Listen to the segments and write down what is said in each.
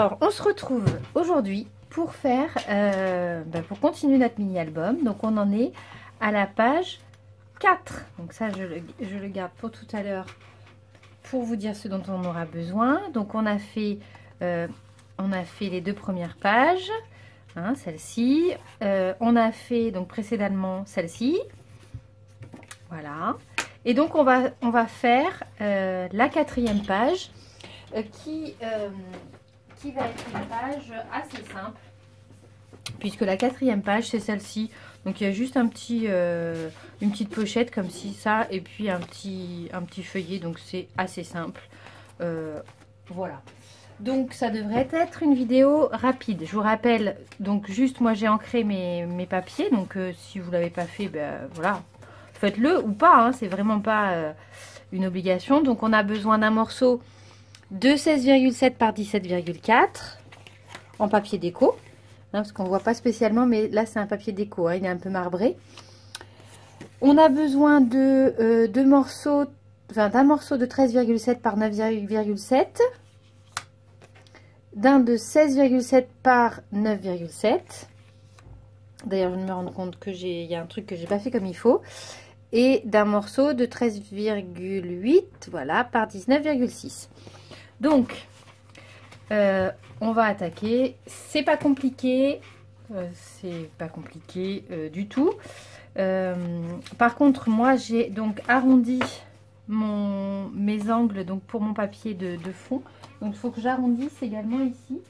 Alors, on se retrouve aujourd'hui pour faire, pour continuer notre mini-album. Donc, on en est à la page 4. Donc ça, je le garde pour tout à l'heure pour vous dire ce dont on aura besoin. Donc, on a fait les 2 premières pages, hein, celle-ci. On a fait donc précédemment celle-ci. Voilà. Et donc, on va faire la 4e page qui va être une page assez simple, puisque la 4e page c'est celle-ci. Donc il y a juste une petite pochette comme ci, ça, et puis un petit feuillet, donc c'est assez simple. Voilà. Donc ça devrait être une vidéo rapide. Je vous rappelle, donc juste moi j'ai ancré mes papiers, donc si vous ne l'avez pas fait, ben voilà, faites-le ou pas, hein, c'est vraiment pas une obligation. Donc on a besoin d'un morceau de 16,7 par 17,4 en papier déco, hein, parce qu'on ne voit pas spécialement, mais là c'est un papier déco, hein, il est un peu marbré. On a besoin de d'un morceau de 13,7 par 9,7, d'un de 16,7 par 9,7. D'ailleurs je me rends compte que il y a un truc que j'ai pas fait comme il faut, et d'un morceau de 13,8 voilà par 19,6. Donc, on va attaquer. C'est pas compliqué. Du tout. Par contre, moi, j'ai donc arrondi mes angles donc pour mon papier de fond. Donc, il faut que j'arrondisse également ici.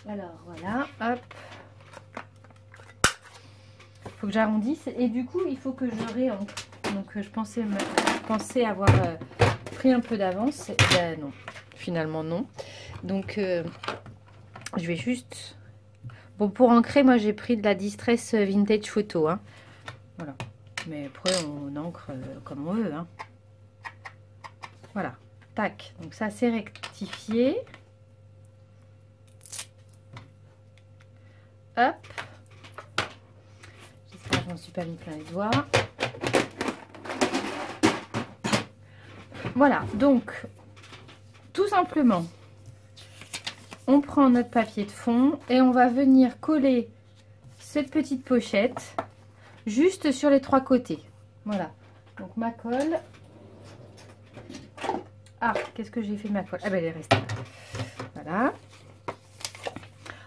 Alors, voilà. Hop. Il faut que j'arrondisse. Et du coup, il faut que je réancre. Donc, je pensais avoir... pris un peu d'avance, ben non, finalement non. Donc je vais juste, bon, pour ancrer, moi j'ai pris de la Distress Vintage Photo, hein. Voilà, mais après on ancre comme on veut, hein. Voilà, tac, donc ça c'est rectifié. Hop, j'espère que je m'en suis pas mis plein les doigts. Voilà, donc tout simplement, on prend notre papier de fond et on va venir coller cette petite pochette juste sur les 3 côtés. Voilà, donc ma colle. Ah, qu'est-ce que j'ai fait de ma colle? Ah ben elle est restée là. Voilà.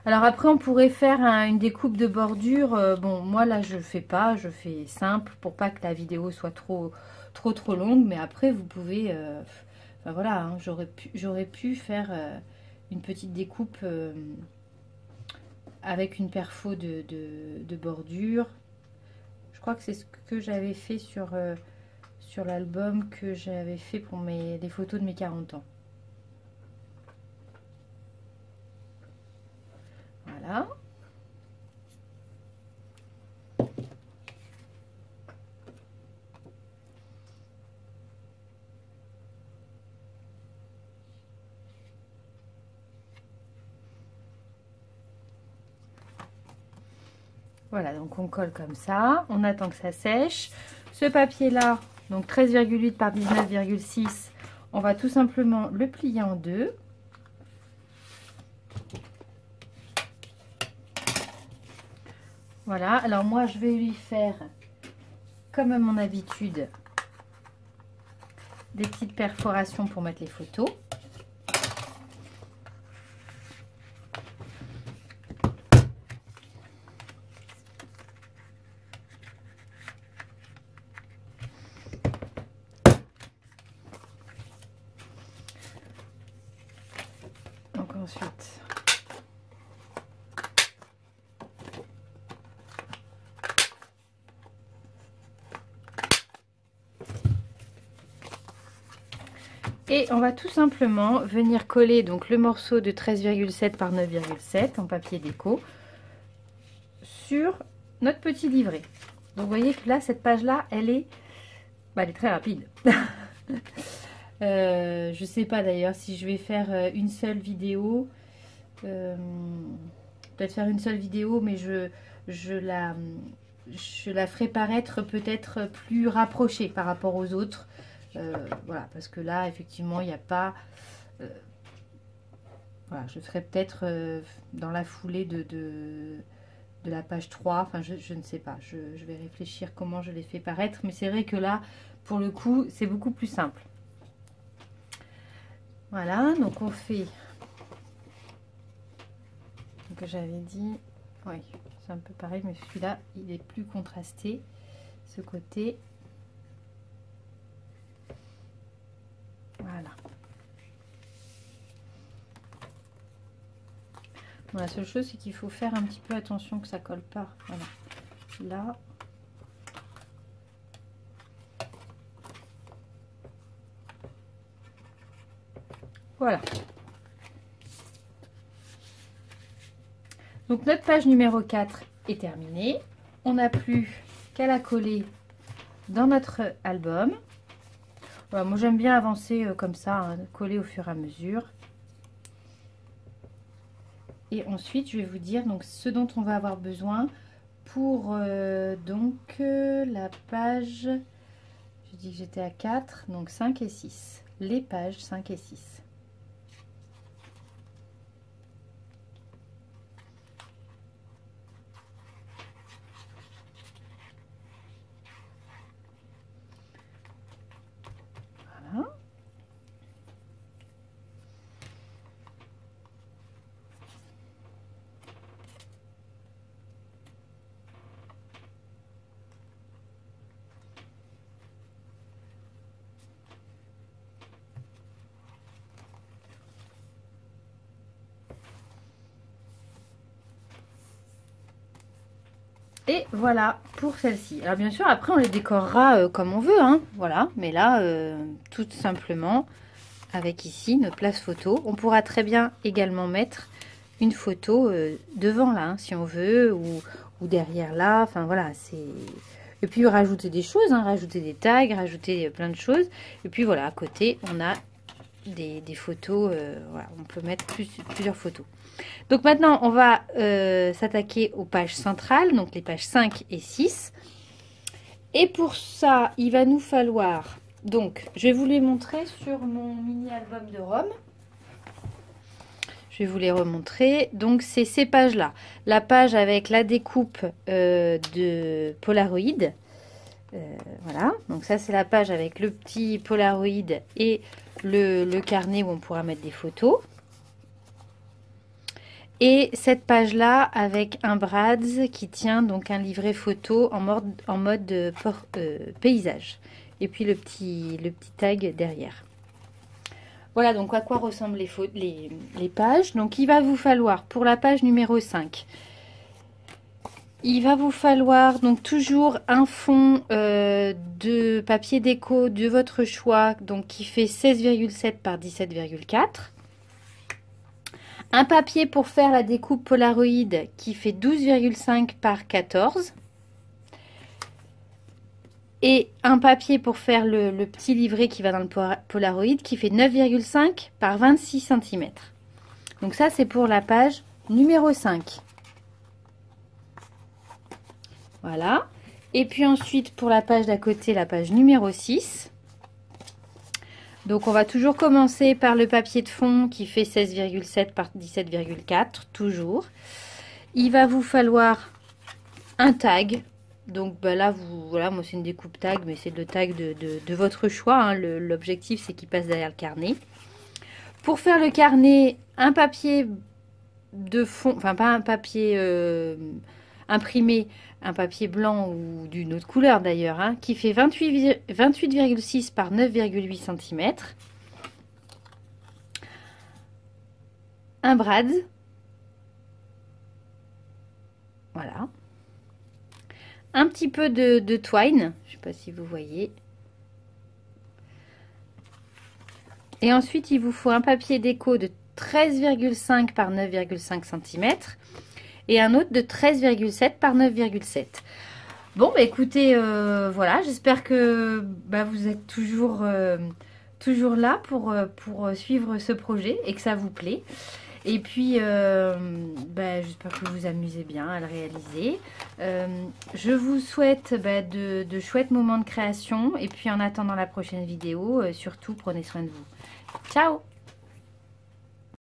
Alors après on pourrait faire une découpe de bordure. Bon, moi là je fais pas, je fais simple pour pas que la vidéo soit trop longue, mais après vous pouvez enfin voilà, hein, j'aurais pu faire une petite découpe avec une perfo de bordure. Je crois que c'est ce que j'avais fait sur l'album que j'avais fait pour les photos de mes 40 ans. Voilà. Voilà, donc on colle comme ça, on attend que ça sèche. Ce papier-là, donc 13,8 par 19,6, on va tout simplement le plier en 2. Voilà, alors moi je vais lui faire, comme à mon habitude, des petites perforations pour mettre les photos. Ensuite, et on va tout simplement venir coller donc le morceau de 13,7 par 9,7 en papier déco sur notre petit livret. Donc vous voyez que là cette page là elle est très rapide. Je sais pas d'ailleurs si je vais faire une seule vidéo, peut-être faire une seule vidéo, mais je la ferai paraître peut-être plus rapprochée par rapport aux autres. Voilà, parce que là effectivement il n'y a pas voilà, je ferai peut-être dans la foulée de la page 3. Enfin, je ne sais pas. Je vais réfléchir comment je les fais paraître. Mais c'est vrai que là, pour le coup, c'est beaucoup plus simple. Voilà, donc on fait... Donc j'avais dit... Oui, c'est un peu pareil, mais celui-là, il est plus contrasté. Ce côté... Voilà. Bon, la seule chose, c'est qu'il faut faire un petit peu attention que ça colle pas. Voilà. Là... Voilà. Donc notre page numéro 4 est terminée. On n'a plus qu'à la coller dans notre album. Voilà, moi j'aime bien avancer comme ça, hein, coller au fur et à mesure. Et ensuite je vais vous dire donc ce dont on va avoir besoin pour la page, je dis que j'étais à 4, donc 5 et 6. Les pages 5 et 6. Et voilà pour celle-ci. Alors bien sûr, après on les décorera comme on veut, hein, voilà. Mais là, tout simplement, avec ici notre place photo, on pourra très bien également mettre une photo devant là, hein, si on veut, ou derrière là. Enfin voilà, c'est... Et puis rajouter des choses, hein, rajouter des tags, rajouter plein de choses. Et puis voilà, à côté, on a des photos, voilà, on peut mettre plusieurs photos. Donc maintenant, on va s'attaquer aux pages centrales, donc les pages 5 et 6. Et pour ça, il va nous falloir... Donc, je vais vous les montrer sur mon mini-album de Rome. Je vais vous les remontrer. Donc, c'est ces pages-là. La page avec la découpe de Polaroid. Voilà. Donc, ça, c'est la page avec le petit Polaroid et le carnet où on pourra mettre des photos. Et cette page-là avec un Brads qui tient donc un livret photo en mode paysage. Et puis le petit tag derrière. Voilà donc à quoi ressemblent les pages. Donc il va vous falloir pour la page numéro 5, il va vous falloir donc toujours un fond de papier déco de votre choix, donc qui fait 16,7 par 17,4. Un papier pour faire la découpe Polaroid qui fait 12,5 par 14. Et un papier pour faire le petit livret qui va dans le Polaroid qui fait 9,5 par 26 cm. Donc ça, c'est pour la page numéro 5. Voilà. Et puis ensuite, pour la page d'à côté, la page numéro 6. Donc on va toujours commencer par le papier de fond qui fait 16,7 par 17,4, toujours. Il va vous falloir un tag. Donc bah là, voilà, moi c'est une découpe tag, mais c'est le tag de votre choix, hein. L'objectif c'est qu'il passe derrière le carnet. Pour faire le carnet, un papier de fond, enfin pas un papier imprimé, un papier blanc ou d'une autre couleur d'ailleurs, hein, qui fait 28,6 par 9,8 cm. Un Brads. Voilà. Un petit peu de twine, je ne sais pas si vous voyez. Et ensuite, il vous faut un papier déco de 13,5 par 9,5 cm. Et un autre de 13,7 par 9,7. Bon, bah écoutez, voilà, j'espère que vous êtes toujours là pour suivre ce projet et que ça vous plaît. Et puis, j'espère que vous vous amusez bien à le réaliser. Je vous souhaite de chouettes moments de création. Et puis, en attendant la prochaine vidéo, surtout, prenez soin de vous. Ciao!